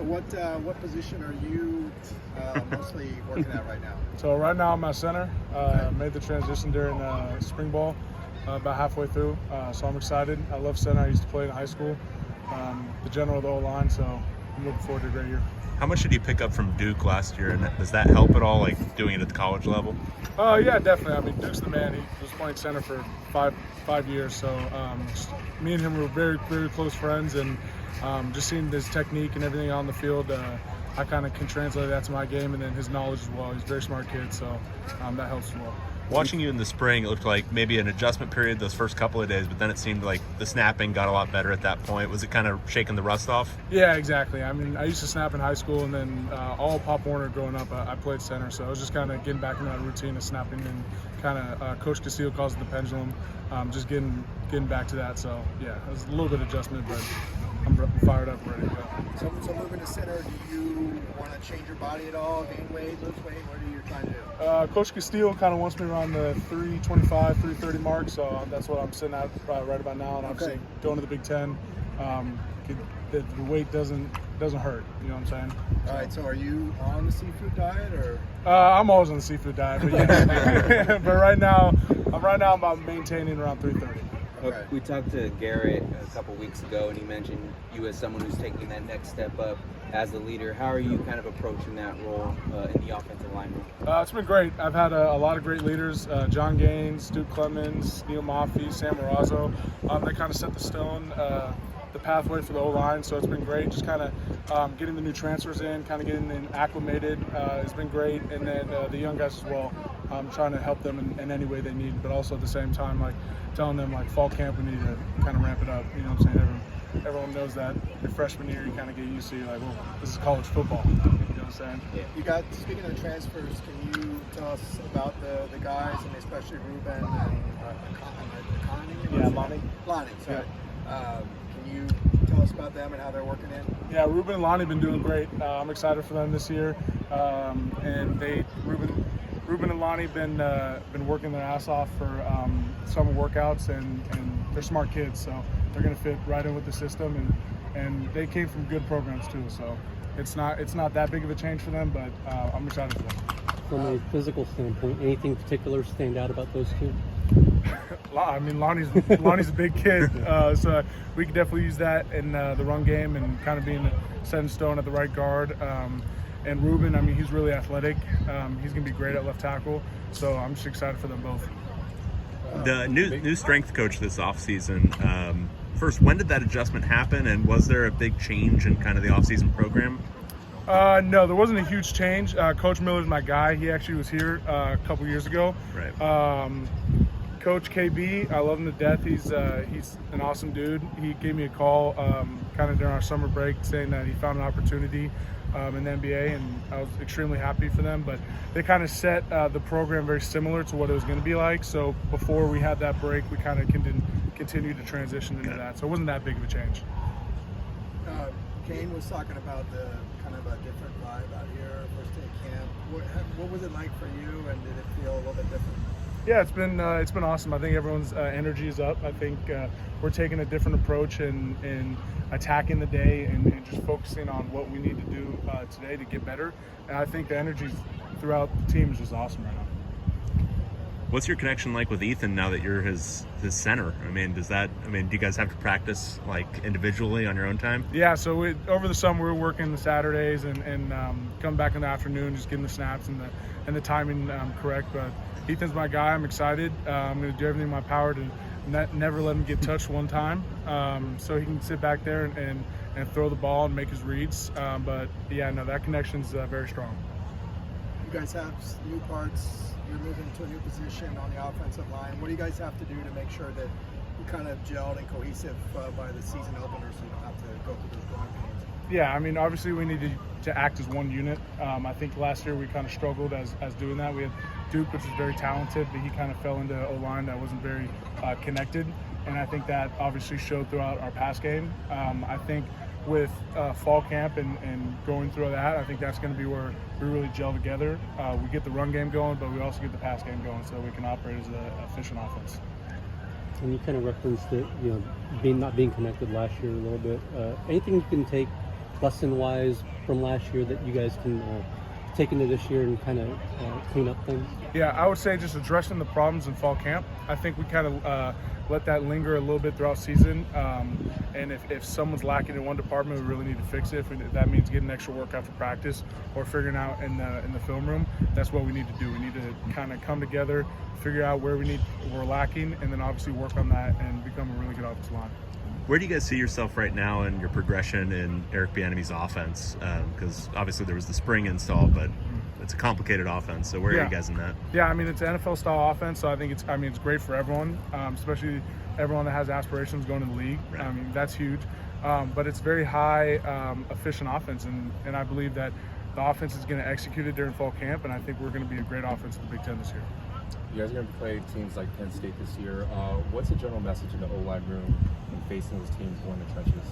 what position are you mostly working at right now? So right now I'm at center. Made the transition during spring ball, about halfway through. So I'm excited. I love center. I used to play in high school. The general of the O-line, so I'm looking forward to a great year. How much did you pick up from Duke last year, and does that help at all, like doing it at the college level? Yeah, definitely. I mean, Duke's the man. He was playing center for five years, so me and him were very, very close friends, and just seeing his technique and everything on the field, I kind of can translate that to my game, and then his knowledge as well. He's a very smart kid, so that helps as well. Watching you in the spring, it looked like maybe an adjustment period those first couple of days, but then it seemed like the snapping got a lot better at that point. Was it kind of shaking the rust off? Yeah, exactly. I mean, I used to snap in high school, and then all Pop Warner growing up, I played center, so I was just kind of getting back into that routine of snapping, and kind of Coach Castillo calls it the pendulum, just getting back to that. So yeah, it was a little bit of adjustment, but I'm fired up, ready to go. So moving to center, do you want to change your body at all, gain weight, lose weight? What are you trying to do? Coach Castillo kind of wants me around the 325, 330 mark, so that's what I'm sitting at right about now. And obviously going to the Big Ten, the weight doesn't hurt. You know what I'm saying? All right. So are you on the seafood diet, or? I'm always on the seafood diet, but yeah. But right now I'm about maintaining around 330. Okay. We talked to Garrett a couple weeks ago, and he mentioned you as someone who's taking that next step up as a leader. How are you kind of approaching that role in the offensive line room? It's been great. I've had a lot of great leaders, John Gaines, Duke Clemens, Neil Maffey, Sam Marazzo. They kind of set the stone, the pathway for the O-line, so it's been great. Just kind of getting the new transfers in, kind of getting them acclimated has been great, and then the young guys as well. Trying to help them in any way they need, but also at the same time, like telling them, like, fall camp, we need to kind of ramp it up. You know what I'm saying? Everyone knows that your freshman year, you kind of get used to, like, well, this is college football. You know what I'm saying? Yeah. You got, speaking of transfers, can you tell us about the guys, and especially Ruben and Lonnie, sorry. Yeah. Can you tell us about them and how they're working in? Yeah, Ruben and Lonnie have been doing great. I'm excited for them this year. And Ruben and Lonnie been working their ass off for summer workouts, and they're smart kids, so they're going to fit right in with the system, and they came from good programs too, so it's not that big of a change for them, but I'm excited for them. From a physical standpoint, anything particular stand out about those two? I mean, Lonnie's a big kid, so we could definitely use that in the run game and kind of being set in stone at the right guard. And Ruben, I mean, he's really athletic. He's going to be great at left tackle, so I'm just excited for them both. The new strength coach this offseason, first, when did that adjustment happen, and was there a big change in kind of the offseason program? No, there wasn't a huge change. Coach Miller's my guy. He actually was here a couple years ago. Right. Coach KB, I love him to death. He's an awesome dude. He gave me a call kind of during our summer break saying that he found an opportunity in the NBA, and I was extremely happy for them. But they kind of set the program very similar to what it was going to be like. So before we had that break, we kind of continued to transition into that. So it wasn't that big of a change. Kane was talking about the kind of a different vibe out here, first day of camp. What was it like for you, and did it feel a little bit different? Yeah, it's been awesome. I think everyone's energy is up. I think we're taking a different approach in attacking the day and just focusing on what we need to do today to get better. And I think the energy throughout the team is just awesome right now. What's your connection like with Ethan now that you're his center? I mean, do you guys have to practice like individually on your own time? Yeah, so over the summer we were working the Saturdays and come back in the afternoon, just getting the snaps and the timing correct. But Ethan's my guy. I'm excited. I'm going to do everything in my power to never let him get touched one time, so he can sit back there and throw the ball and make his reads. But yeah, no, that connection's very strong. You guys have new parts. You're moving to a new position on the offensive line. What do you guys have to do to make sure that you kind of gelled and cohesive by the season opener, so you don't have to go through those growing pains? Yeah, I mean, obviously we need to act as one unit. I think last year we kind of struggled as doing that. We had Duke, which was very talented, but he kind of fell into O-line that wasn't very connected. And I think that obviously showed throughout our pass game. I think with fall camp and going through that, I think that's going to be where we really gel together. We get the run game going, but we also get the pass game going so we can operate as an efficient offense. And you kind of referenced it, not being connected last year a little bit. Anything you can take lesson-wise from last year that you guys can take into this year and kind of clean up things? Yeah, I would say just addressing the problems in fall camp. I think we kind of let that linger a little bit throughout season. And if someone's lacking in one department, we really need to fix it. If that means getting extra work after practice or figuring out in the film room, that's what we need to do. We need to kind of come together, figure out where we're lacking, and then obviously work on that and become a really good offensive line. Where do you guys see yourself right now in your progression in Eric Bienemy's offense? Because obviously there was the spring install, but it's a complicated offense. So where are you guys in that? Yeah, I mean, it's an NFL style offense, so I think it's great for everyone, especially everyone that has aspirations going to the league. Right. I mean, that's huge. But it's very high efficient offense, and I believe that the offense is going to execute it during fall camp, and I think we're going to be a great offense in the Big Ten this year. You guys are going to play teams like Penn State this year. What's the general message in the O-line room when facing those teams going in the trenches?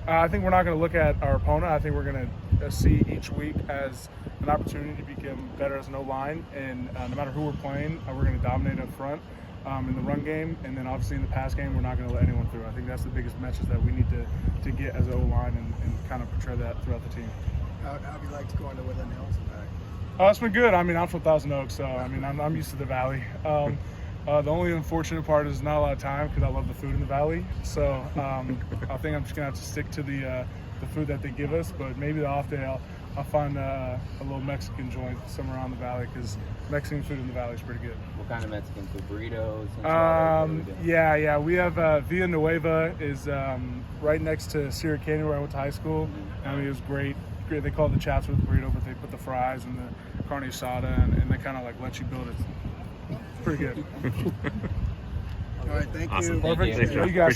I think we're not going to look at our opponent. I think we're going to see each week as an opportunity to become better as an O-line, and no matter who we're playing, we're going to dominate up front in the run game, and then obviously in the pass game, we're not going to let anyone through. I think that's the biggest message that we need to get as an O-line and kind of portray that throughout the team. How have you liked going to Woodland Hills and back? It's been good. I mean, I'm from Thousand Oaks, so I mean, I'm used to the valley. The only unfortunate part is not a lot of time because I love the food in the valley. So I think I'm just gonna have to stick to the food that they give us. But maybe the off day I'll find a little Mexican joint somewhere around the valley because Mexican food in the valley is pretty good. What kind of Mexican food? Burritos? Enchiladas? Yeah. We have Villanueva is right next to Sierra Canyon where I went to high school. I mean, it was great. They call it the Chatsworth burrito, but they put the fries and the carne asada, and they kind of like let you build it. It's pretty good. All right, thank Awesome. you. Perfect. Thank you. You guys.